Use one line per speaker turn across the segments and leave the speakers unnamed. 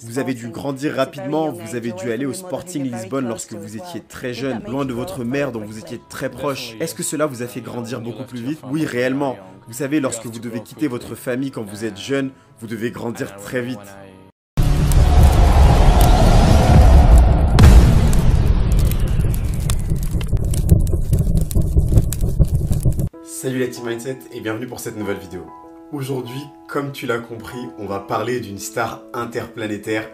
Vous avez dû grandir rapidement, vous avez dû aller au Sporting Lisbonne lorsque vous étiez très jeune, loin de votre mère dont vous étiez très proche. Est-ce que cela vous a fait grandir beaucoup plus vite? Oui, réellement. Vous savez, lorsque vous devez quitter votre famille quand vous êtes jeune, vous devez grandir très vite. Salut la Team Mindset et bienvenue pour cette nouvelle vidéo. Aujourd'hui, comme tu l'as compris, on va parler d'une star interplanétaire,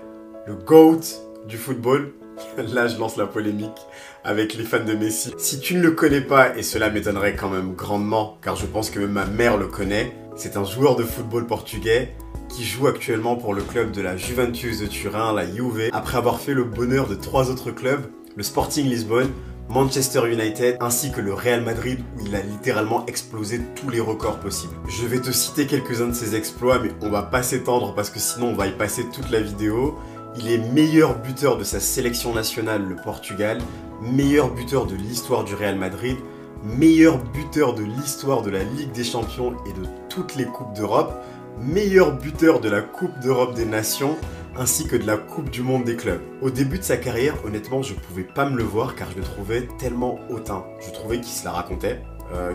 le GOAT du football. Là, je lance la polémique avec les fans de Messi. Si tu ne le connais pas, et cela m'étonnerait quand même grandement, car je pense que même ma mère le connaît, c'est un joueur de football portugais qui joue actuellement pour le club de la Juventus de Turin, la Juve, après avoir fait le bonheur de 3 autres clubs, le Sporting Lisbonne, Manchester United ainsi que le Real Madrid où il a littéralement explosé tous les records possibles. Je vais te citer quelques-uns de ses exploits mais on va pas s'étendre parce que sinon on va y passer toute la vidéo. Il est meilleur buteur de sa sélection nationale, le Portugal, meilleur buteur de l'histoire du Real Madrid, meilleur buteur de l'histoire de la Ligue des Champions et de toutes les Coupes d'Europe, meilleur buteur de la Coupe d'Europe des Nations, ainsi que de la Coupe du Monde des clubs. Au début de sa carrière, honnêtement, je pouvais pas me le voir car je le trouvais tellement hautain. Je trouvais qu'il se la racontait,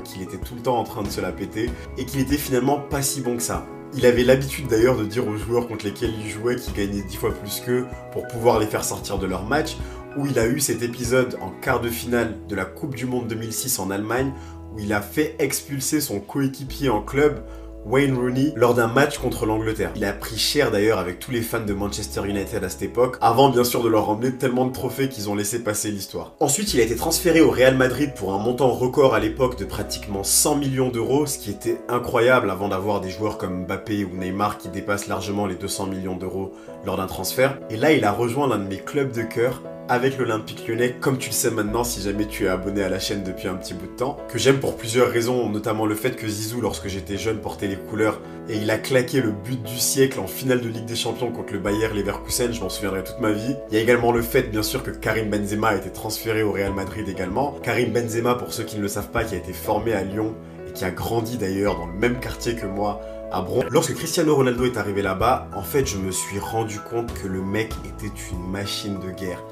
qu'il était tout le temps en train de se la péter et qu'il était finalement pas si bon que ça. Il avait l'habitude d'ailleurs de dire aux joueurs contre lesquels il jouait qu'il gagnait 10 fois plus qu'eux pour pouvoir les faire sortir de leur match, où il a eu cet épisode en quart de finale de la Coupe du Monde 2006 en Allemagne, où il a fait expulser son coéquipier en club, Wayne Rooney, lors d'un match contre l'Angleterre. Il a pris cher d'ailleurs avec tous les fans de Manchester United à cette époque, avant bien sûr de leur emmener tellement de trophées qu'ils ont laissé passer l'histoire. Ensuite, il a été transféré au Real Madrid pour un montant record à l'époque de pratiquement 100 millions d'euros, ce qui était incroyable avant d'avoir des joueurs comme Mbappé ou Neymar qui dépassent largement les 200 millions d'euros lors d'un transfert. Et là, il a rejoint l'un de mes clubs de cœur, avec l'Olympique Lyonnais, comme tu le sais maintenant si jamais tu es abonné à la chaîne depuis un petit bout de temps, que j'aime pour plusieurs raisons, notamment le fait que Zizou, lorsque j'étais jeune, portait les couleurs et il a claqué le but du siècle en finale de Ligue des Champions contre le Bayer Leverkusen, je m'en souviendrai toute ma vie. Il y a également le fait, bien sûr, que Karim Benzema a été transféré au Real Madrid également. Karim Benzema, pour ceux qui ne le savent pas, qui a été formé à Lyon et qui a grandi d'ailleurs dans le même quartier que moi, à Bron. Lorsque Cristiano Ronaldo est arrivé là-bas, en fait, je me suis rendu compte que le mec était une machine de guerre.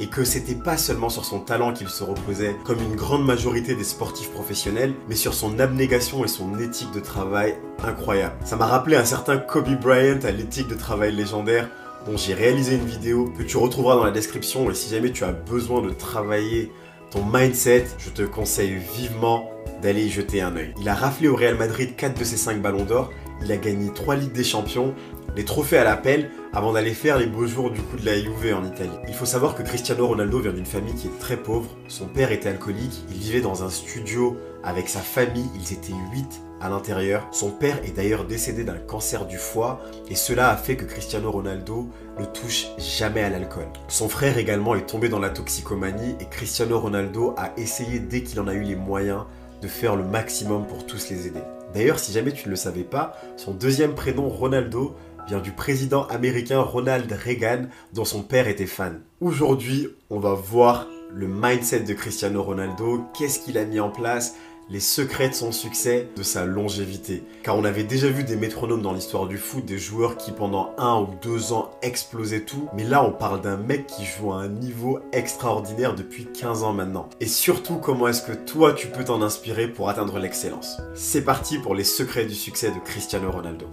Et que c'était pas seulement sur son talent qu'il se reposait, comme une grande majorité des sportifs professionnels, mais sur son abnégation et son éthique de travail incroyable. Ça m'a rappelé un certain Kobe Bryant à l'éthique de travail légendaire, dont j'ai réalisé une vidéo que tu retrouveras dans la description, et si jamais tu as besoin de travailler ton mindset, je te conseille vivement d'aller y jeter un œil. Il a raflé au Real Madrid 4 de ses 5 ballons d'or, il a gagné 3 Ligues des Champions, les trophées à l'appel, avant d'aller faire les beaux jours du coup de la Juve en Italie. Il faut savoir que Cristiano Ronaldo vient d'une famille qui est très pauvre, son père était alcoolique, il vivait dans un studio avec sa famille, ils étaient 8 à l'intérieur. Son père est d'ailleurs décédé d'un cancer du foie et cela a fait que Cristiano Ronaldo ne touche jamais à l'alcool. Son frère également est tombé dans la toxicomanie et Cristiano Ronaldo a essayé dès qu'il en a eu les moyens de faire le maximum pour tous les aider. D'ailleurs, si jamais tu ne le savais pas, son deuxième prénom Ronaldo vient du président américain Ronald Reagan dont son père était fan. Aujourd'hui, on va voir le mindset de Cristiano Ronaldo, qu'est-ce qu'il a mis en place, les secrets de son succès, de sa longévité. Car on avait déjà vu des métronomes dans l'histoire du foot, des joueurs qui pendant 1 ou 2 ans explosaient tout. Mais là, on parle d'un mec qui joue à un niveau extraordinaire depuis 15 ans maintenant. Et surtout, comment est-ce que toi, tu peux t'en inspirer pour atteindre l'excellence? C'est parti pour les secrets du succès de Cristiano Ronaldo.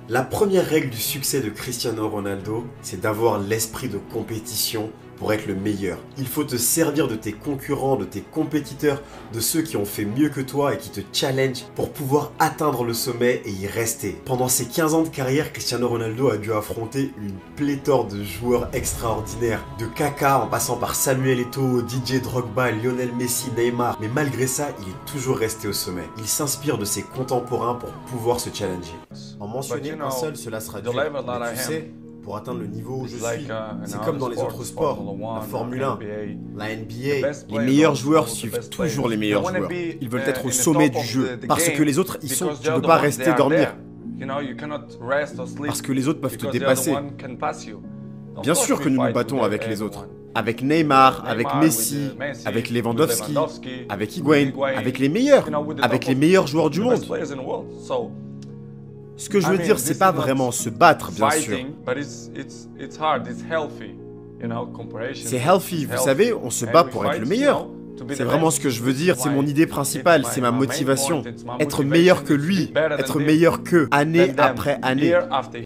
La première règle du succès de Cristiano Ronaldo, c'est d'avoir l'esprit de compétition pour être le meilleur. Il faut te servir de tes concurrents, de tes compétiteurs, de ceux qui ont fait mieux que toi et qui te challenge pour pouvoir atteindre le sommet et y rester. Pendant ses 15 ans de carrière, Cristiano Ronaldo a dû affronter une pléthore de joueurs extraordinaires, de Kaka en passant par Samuel Eto'o, Didier Drogba, Lionel Messi, Neymar, mais malgré ça, il est toujours resté au sommet. Il s'inspire de ses contemporains pour pouvoir se challenger. En mentionner un seul, cela sera dur, mais tu sais, pour atteindre le niveau où je suis, c'est comme dans les autres sports, la Formule 1, la NBA. Les meilleurs joueurs suivent toujours les meilleurs joueurs. Ils veulent être au sommet du jeu. Parce que les autres, tu ne peux pas rester dormir. Parce que les autres peuvent te dépasser. Bien sûr que nous nous battons avec les autres. avec Neymar, avec Messi, avec Lewandowski, avec Higuain, avec les meilleurs joueurs du monde. Ce que je veux dire, c'est pas vraiment se battre, bien sûr. C'est healthy, vous savez, on se bat pour être le meilleur. C'est vraiment ce que je veux dire, c'est mon idée principale, c'est ma motivation. Être meilleur que lui, être meilleur qu'eux, année après année.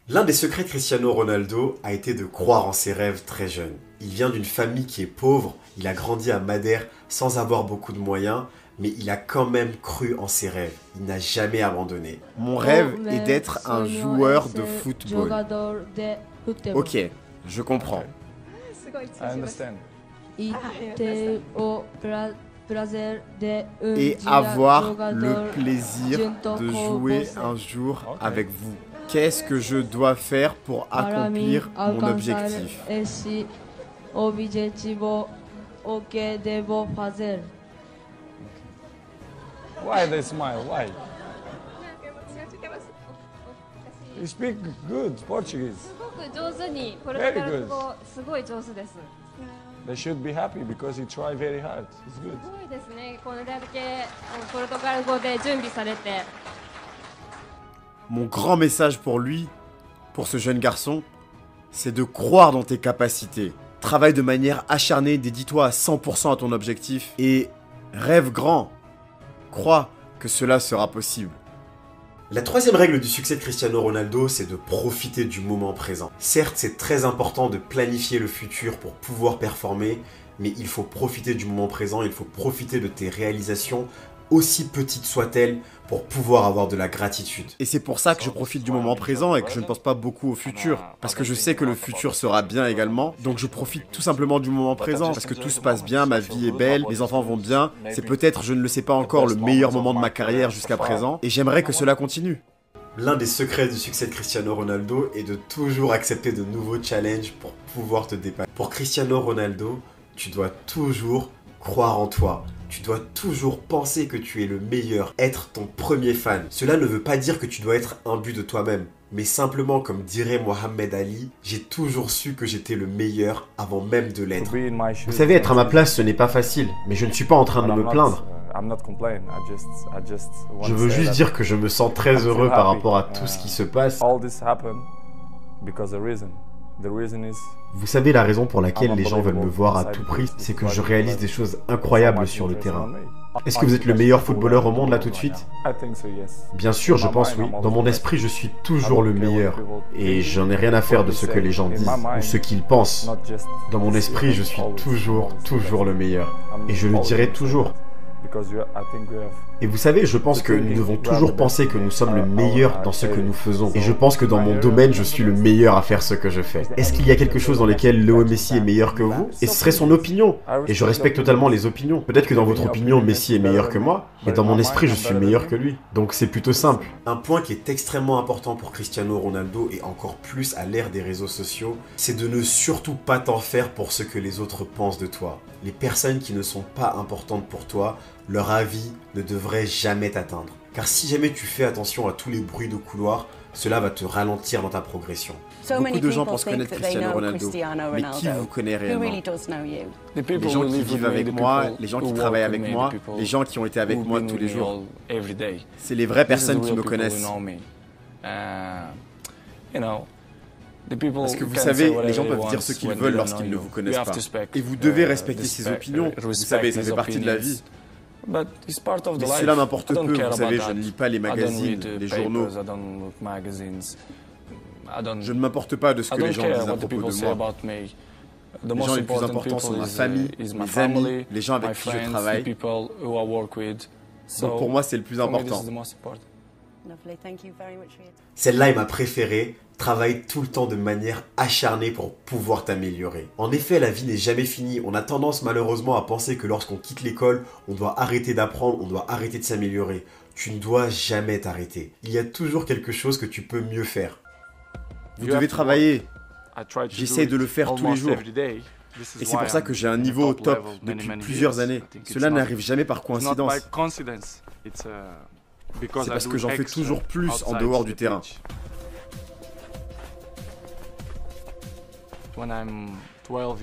L'un des secrets de Cristiano Ronaldo a été de croire en ses rêves très jeune. Il vient d'une famille qui est pauvre, il a grandi à Madère sans avoir beaucoup de moyens, mais il a quand même cru en ses rêves. Il n'a jamais abandonné. Mon rêve est d'être un joueur de football. Ok, je comprends. Et avoir le plaisir de jouer un jour avec vous. Qu'est-ce que je dois faire pour accomplir mon objectif?
Why they smile? Why? You speak good Portuguese. Very good. They should be happy because you try very hard. It's good.
Mon grand message pour lui, pour ce jeune garçon, c'est de croire dans tes capacités. Travaille de manière acharnée, dédie-toi à 100% à ton objectif et rêve grand. Crois que cela sera possible. La troisième règle du succès de Cristiano Ronaldo, c'est de profiter du moment présent. Certes, c'est très important de planifier le futur pour pouvoir performer, mais il faut profiter du moment présent, il faut profiter de tes réalisations, aussi petites soient-elles, pour pouvoir avoir de la gratitude. Et c'est pour ça que je profite du moment présent et que je ne pense pas beaucoup au futur, parce que je sais que le futur sera bien également, donc je profite tout simplement du moment présent, parce que tout se passe bien, ma vie est belle, les enfants vont bien, c'est peut-être, je ne le sais pas encore, le meilleur moment de ma carrière jusqu'à présent, et j'aimerais que cela continue. L'un des secrets du succès de Cristiano Ronaldo est de toujours accepter de nouveaux challenges pour pouvoir te dépasser. Pour Cristiano Ronaldo, tu dois toujours croire en toi. Tu dois toujours penser que tu es le meilleur, être ton premier fan. Cela ne veut pas dire que tu dois être imbu de toi-même, mais simplement, comme dirait Mohamed Ali, j'ai toujours su que j'étais le meilleur avant même de l'être. Vous savez, être à ma place, ce n'est pas facile, mais je ne suis pas en train de me plaindre. Je veux juste dire que je me sens très heureux par rapport à tout ce qui se passe. Vous savez, la raison pour laquelle les gens veulent me voir à tout prix, c'est que je réalise des choses incroyables sur le terrain. Est-ce que vous êtes le meilleur footballeur au monde là tout de suite? Bien sûr, je pense oui. Dans mon esprit, je suis toujours le meilleur. Et j'en ai rien à faire de ce que les gens disent ou ce qu'ils pensent. Dans mon esprit, je suis toujours le meilleur. Et je le dirai toujours. Et vous savez, je pense que nous devons toujours penser que nous sommes le meilleur dans ce que nous faisons. Et je pense que dans mon domaine, je suis le meilleur à faire ce que je fais. Est-ce qu'il y a quelque chose dans lequel Léo Messi est meilleur que vous? Et ce serait son opinion. Et je respecte totalement les opinions. Peut-être que dans votre opinion, Messi est meilleur que moi, mais dans mon esprit, je suis meilleur que lui. Donc c'est plutôt simple. Un point qui est extrêmement important pour Cristiano Ronaldo, et encore plus à l'ère des réseaux sociaux, c'est de ne surtout pas t'en faire pour ce que les autres pensent de toi. Les personnes qui ne sont pas importantes pour toi, leur avis ne devrait jamais t'atteindre. Car si jamais tu fais attention à tous les bruits de couloir, cela va te ralentir dans ta progression. Beaucoup de gens pensent connaître Cristiano Ronaldo, mais qui vous connaît réellement? Les gens qui vivent avec moi, les gens qui travaillent avec moi, les gens qui ont été avec moi tous les jours. C'est les vraies personnes qui me connaissent. Parce que vous savez, les gens peuvent dire ce qu'ils veulent lorsqu'ils ne vous connaissent pas. Et vous devez respecter ses opinions. Vous savez, ça fait partie de la vie. Mais cela m'importe peu, vous savez, je ne lis pas les magazines, les journaux. Je ne m'importe pas de ce que les gens disent à propos de moi. Les gens les plus importants sont ma famille, mes amis, les gens avec qui je travaille. Donc pour moi, c'est le plus important. Celle-là est ma préférée. Travaille tout le temps de manière acharnée pour pouvoir t'améliorer. En effet, la vie n'est jamais finie. On a tendance malheureusement à penser que lorsqu'on quitte l'école, on doit arrêter d'apprendre, on doit arrêter de s'améliorer. Tu ne dois jamais t'arrêter. Il y a toujours quelque chose que tu peux mieux faire. Vous devez travailler. J'essaie de le faire tous les jours. Et c'est pour ça que j'ai un niveau au top depuis plusieurs années. Cela n'arrive jamais par coïncidence. C'est parce que j'en fais toujours plus en dehors du terrain.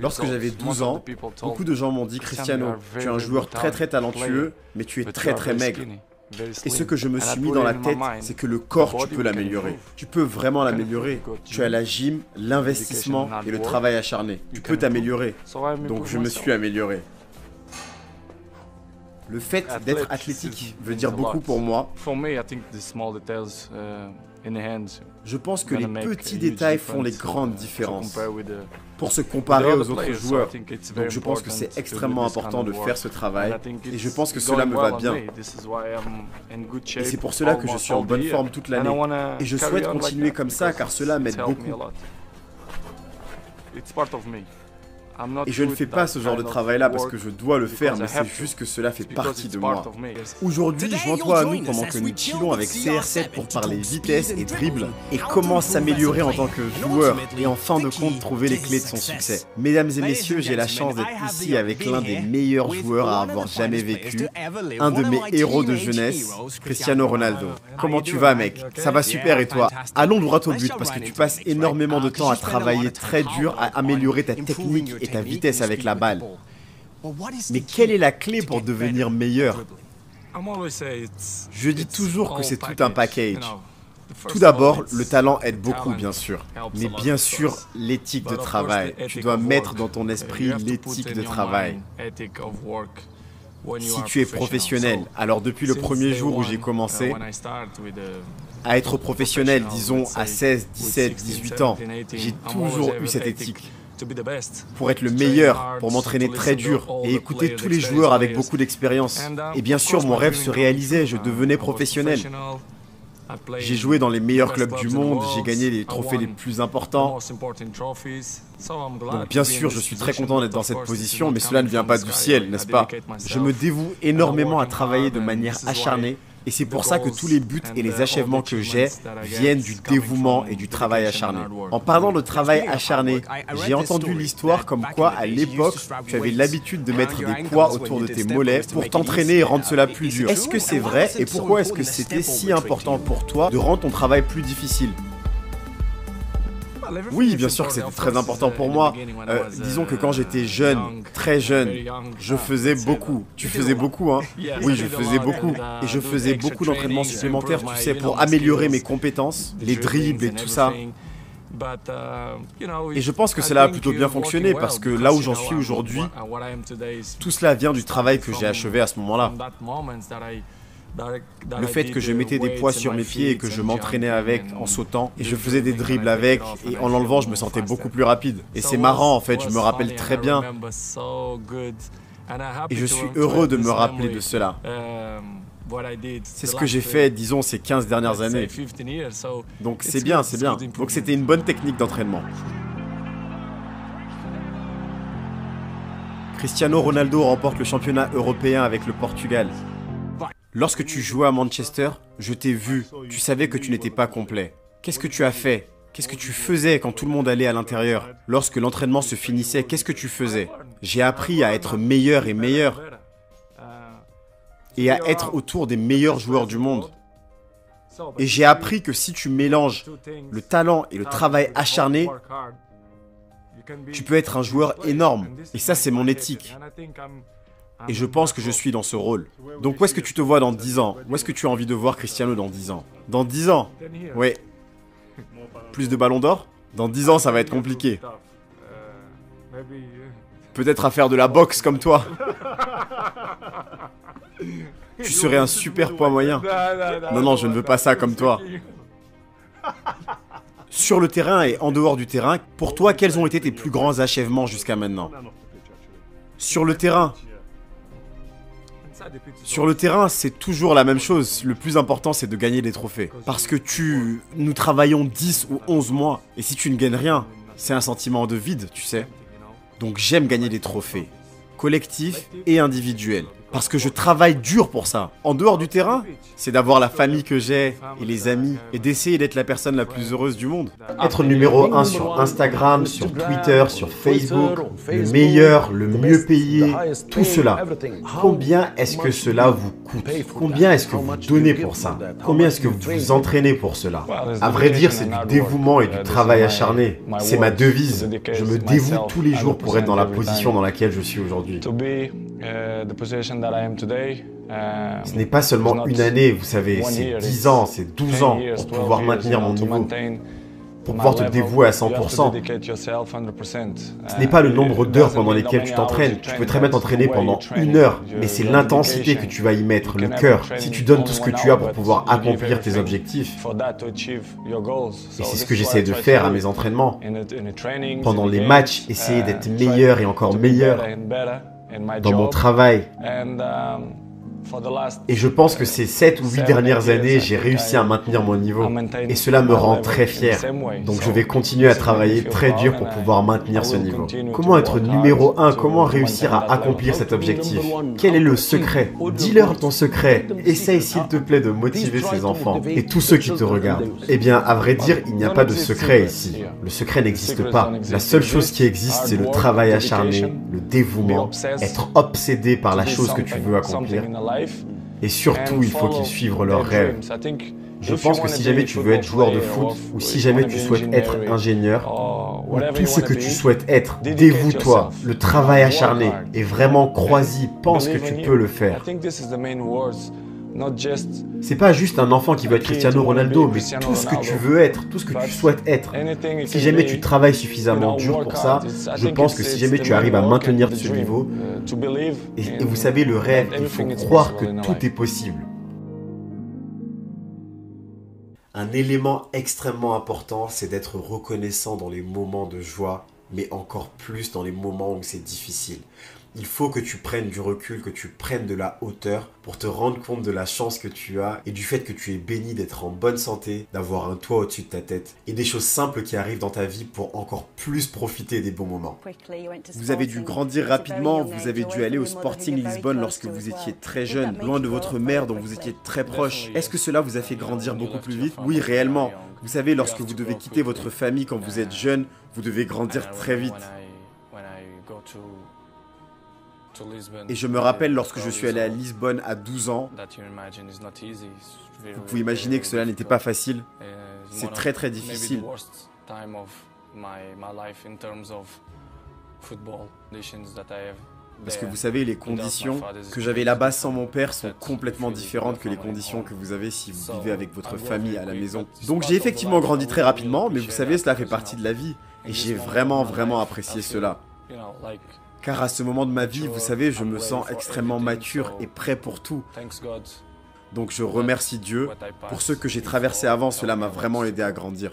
Lorsque j'avais 12 ans, beaucoup de gens m'ont dit « Cristiano, tu es un joueur très très talentueux, mais tu es très très maigre. » Et ce que je me suis mis dans la tête, c'est que le corps, tu peux l'améliorer. Tu peux vraiment l'améliorer. Tu as la gym, l'investissement et le travail acharné. Tu peux t'améliorer. Donc je me suis amélioré. Le fait d'être athlétique veut dire beaucoup pour moi. Je pense que les petits détails font les grandes différences pour se comparer aux autres joueurs. Donc je pense que c'est extrêmement important de faire ce travail et je pense que cela me va bien. Et c'est pour cela que je suis en bonne forme toute l'année. Et je souhaite continuer comme ça car cela m'aide beaucoup. Et je ne fais pas ce genre de travail-là parce que je dois le faire, mais c'est juste que cela fait partie de moi. Aujourd'hui, joins-toi à nous pendant que nous chillons avec CR7 pour parler vitesse et dribble et comment s'améliorer en tant que joueur et en fin de compte trouver les clés de son succès. Mesdames et messieurs, j'ai la chance d'être ici avec l'un des meilleurs joueurs à avoir jamais vécu, un de mes héros de jeunesse, Cristiano Ronaldo. Comment tu vas, mec? Ça va super et toi? Allons droit au but parce que tu passes énormément de temps à travailler très dur, à améliorer ta technique et ta vitesse avec la balle. Mais quelle est la clé pour devenir meilleur? Je dis toujours que c'est tout un package. Tout d'abord, le talent aide beaucoup, bien sûr. Mais bien sûr, l'éthique de travail. Tu dois mettre dans ton esprit l'éthique de travail. Si tu es professionnel, alors depuis le premier jour où j'ai commencé à être professionnel, disons à 16, 17, 18 ans, j'ai toujours eu cette éthique. Pour être le meilleur, pour m'entraîner très dur et écouter tous les joueurs avec beaucoup d'expérience. Et bien sûr, mon rêve se réalisait, je devenais professionnel. J'ai joué dans les meilleurs clubs du monde, j'ai gagné les trophées les plus importants. Donc bien sûr, je suis très content d'être dans cette position, mais cela ne vient pas du ciel, n'est-ce pas? Je me dévoue énormément à travailler de manière acharnée. Et c'est pour ça que tous les buts et les achèvements que j'ai viennent du dévouement et du travail acharné. En parlant de travail acharné, j'ai entendu l'histoire comme quoi à l'époque, tu avais l'habitude de mettre des poids autour de tes mollets pour t'entraîner et rendre cela plus dur. Est-ce que c'est vrai et pourquoi est-ce que c'était si important pour toi de rendre ton travail plus difficile? Oui, bien sûr que c'était très important pour moi. Disons que quand j'étais jeune, très jeune, je faisais beaucoup. Tu faisais beaucoup, hein? Oui, je faisais beaucoup. Et je faisais beaucoup d'entraînements supplémentaires, tu sais, pour améliorer mes compétences, les dribbles et tout ça. Et je pense que cela a plutôt bien fonctionné parce que là où j'en suis aujourd'hui, tout cela vient du travail que j'ai achevé à ce moment-là. Le fait que je mettais des poids sur mes pieds et que je m'entraînais avec en sautant et je faisais des dribbles avec et en l'enlevant je me sentais beaucoup plus rapide. Et c'est marrant en fait, je me rappelle très bien et je suis heureux de me rappeler de cela. C'est ce que j'ai fait, disons, ces 15 dernières années. Donc c'est bien, c'est bien. Donc c'était une bonne technique d'entraînement. Cristiano Ronaldo remporte le championnat européen avec le Portugal. Lorsque tu jouais à Manchester, je t'ai vu, tu savais que tu n'étais pas complet. Qu'est-ce que tu as fait? Qu'est-ce que tu faisais quand tout le monde allait à l'intérieur? Lorsque l'entraînement se finissait, qu'est-ce que tu faisais? J'ai appris à être meilleur et meilleur. Et à être autour des meilleurs joueurs du monde. Et j'ai appris que si tu mélanges le talent et le travail acharné, tu peux être un joueur énorme. Et ça, c'est mon éthique. Et je pense que je suis dans ce rôle. Donc où est-ce que tu te vois dans 10 ans? Où est-ce que tu as envie de voir Cristiano dans 10 ans? Dans 10 ans? Oui. Plus de ballons d'or? Dans 10 ans, ça va être compliqué. Peut-être à faire de la boxe comme toi. Tu serais un super poids moyen. Non, non, je ne veux pas ça comme toi. Sur le terrain et en dehors du terrain, pour toi, quels ont été tes plus grands achèvements jusqu'à maintenant? Sur le terrain. Sur le terrain, c'est toujours la même chose. Le plus important, c'est de gagner des trophées. Parce que nous travaillons 10 ou 11 mois. Et si tu ne gagnes rien, c'est un sentiment de vide, tu sais. Donc j'aime gagner des trophées. Collectifs et individuels. Parce que je travaille dur pour ça. En dehors du terrain, c'est d'avoir la famille que j'ai et les amis et d'essayer d'être la personne la plus heureuse du monde.
Être numéro 1 sur Instagram, sur Twitter, sur Facebook, le meilleur, le mieux payé, tout cela. Combien est-ce que cela vous coûte? Combien est-ce que vous donnez pour ça? Combien est-ce que vous vous entraînez pour cela? À vrai dire, c'est du dévouement et du travail acharné. C'est ma devise. Je me dévoue tous les jours pour être dans la position dans laquelle je suis aujourd'hui. Ce n'est pas seulement une année, vous savez, c'est 10 ans, c'est 12 ans pour pouvoir maintenir mon niveau, pour pouvoir te dévouer à 100%. Ce n'est pas le nombre d'heures pendant lesquelles tu t'entraînes. Tu peux très bien t'entraîner pendant 1 heure, mais c'est l'intensité que tu vas y mettre, le cœur. Si tu donnes tout ce que tu as pour pouvoir accomplir tes objectifs. Et c'est ce que j'essaie de faire à mes entraînements. Pendant les matchs, essayer d'être meilleur et encore meilleur dans mon travail. Et je pense que ces 7 ou 8 dernières années, j'ai réussi à maintenir mon niveau. Et cela me rend très fier. Donc je vais continuer à travailler très dur pour pouvoir maintenir ce niveau. Comment être numéro 1? Comment réussir à accomplir cet objectif? Quel est le secret? Dis-leur ton secret. Essaye s'il te plaît de motiver ces enfants et tous ceux qui te regardent. Eh bien, à vrai dire, il n'y a pas de secret ici. Le secret n'existe pas. La seule chose qui existe, c'est le travail acharné, le dévouement, être obsédé par la chose que tu veux accomplir. Et surtout, il faut qu'ils suivent leurs rêves. Je pense que si jamais tu veux être joueur de foot, ou si jamais tu souhaites être ingénieur, ou tout ce que tu souhaites être, dévoue-toi, le travail acharné, et vraiment crois-y, pense que tu peux le faire. C'est pas juste un enfant qui veut être Cristiano Ronaldo, mais tout ce que tu veux être, tout ce que tu souhaites être. Si jamais tu travailles suffisamment dur pour ça, je pense que si jamais tu arrives à maintenir ce niveau, et vous savez, le rêve, il faut croire que tout est possible. Un élément extrêmement important, c'est d'être reconnaissant dans les moments de joie, mais encore plus dans les moments où c'est difficile. Il faut que tu prennes du recul, que tu prennes de la hauteur pour te rendre compte de la chance que tu as et du fait que tu es béni d'être en bonne santé, d'avoir un toit au-dessus de ta tête et des choses simples qui arrivent dans ta vie pour encore plus profiter des bons moments.
Vous avez dû grandir rapidement, vous avez dû aller au Sporting Lisbonne lorsque vous étiez très jeune, loin de votre mère dont vous étiez très proche. Est-ce que cela vous a fait grandir beaucoup plus vite? Oui, réellement. Vous savez, lorsque vous devez quitter votre famille quand vous êtes jeune, vous devez grandir très vite. Et je me rappelle lorsque je suis allé à Lisbonne à 12 ans, vous pouvez imaginer que cela n'était pas facile. C'est très très difficile. Parce que vous savez, les conditions que j'avais là-bas sans mon père sont complètement différentes que les conditions que vous avez si vous vivez avec votre famille à la maison. Donc j'ai effectivement grandi très rapidement, mais vous savez, cela fait partie de la vie. Et j'ai vraiment apprécié cela. Car à ce moment de ma vie, vous savez, je me sens extrêmement mature et prêt pour tout. Donc je remercie Dieu. Pour ce que j'ai traversé avant, cela m'a vraiment aidé à grandir.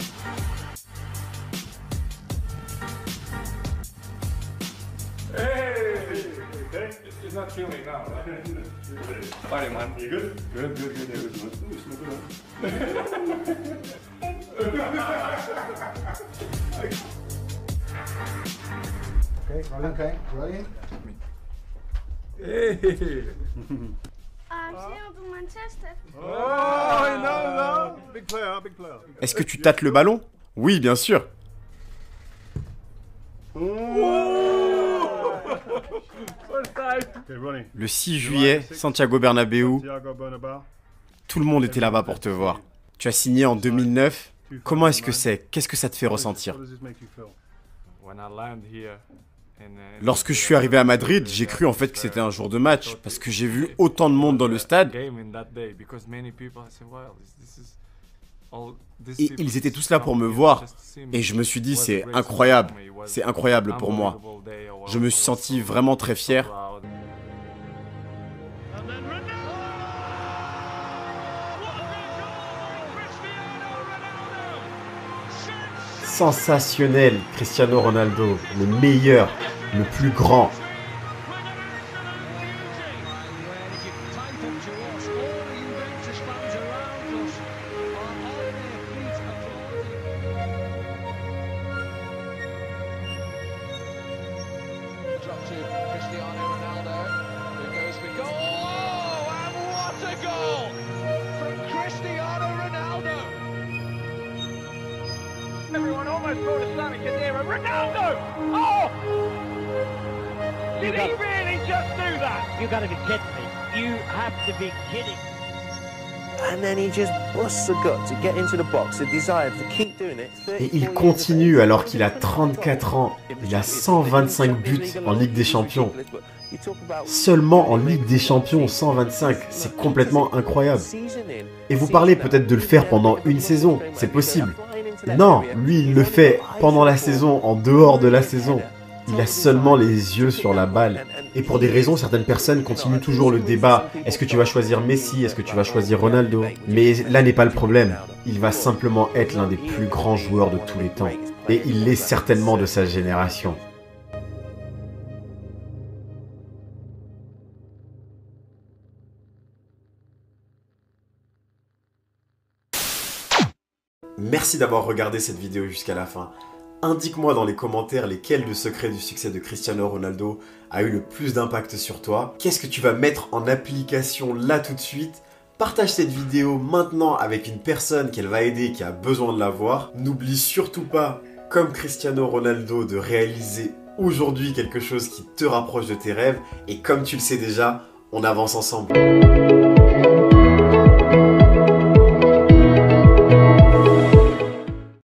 Okay, ready?
Hey. Manchester.
Oh, no. Big player, big player.
Est-ce que tu tâtes le ballon? Oui, bien sûr. Le 6 juillet, Santiago Bernabéu, tout le monde était là-bas pour te voir. Tu as signé en 2009. Comment est-ce que c'est? Qu'est-ce que ça te fait ressentir? Lorsque je suis arrivé à Madrid, j'ai cru en fait que c'était un jour de match, parce que j'ai vu autant de monde dans le stade. Et ils étaient tous là pour me voir. Et je me suis dit, c'est incroyable pour moi. Je me suis senti vraiment très fier.
Sensationnel, Cristiano Ronaldo, le meilleur, le plus grand.
Drop to Cristiano Ronaldo, who goes for goal.
almost brought a Sammy Khedira. Ronaldo! Oh! Did he really just do that?
You gotta be kidding me. You have to be kidding. And then he just busts a gut to get into the box, the desire to keep doing it.
Et il continue alors qu'il a 34 ans. Il a 125 buts en Ligue des Champions. Seulement en Ligue des Champions, 125, c'est complètement incroyable. Et vous parlez peut-être de le faire pendant une saison, c'est possible. Non, lui il le fait pendant la saison, en dehors de la saison. Il a seulement les yeux sur la balle. Et pour des raisons, certaines personnes continuent toujours le débat. Est-ce que tu vas choisir Messi? Est-ce que tu vas choisir Ronaldo? Mais là n'est pas le problème. Il va simplement être l'un des plus grands joueurs de tous les temps. Et il l'est certainement de sa génération.
Merci d'avoir regardé cette vidéo jusqu'à la fin. Indique-moi dans les commentaires lesquels le secret du succès de Cristiano Ronaldo a eu le plus d'impact sur toi. Qu'est-ce que tu vas mettre en application là tout de suite? Partage cette vidéo maintenant avec une personne qu'elle va aider, qui a besoin de la voir. N'oublie surtout pas, comme Cristiano Ronaldo, de réaliser aujourd'hui quelque chose qui te rapproche de tes rêves. Et comme tu le sais déjà, on avance ensemble.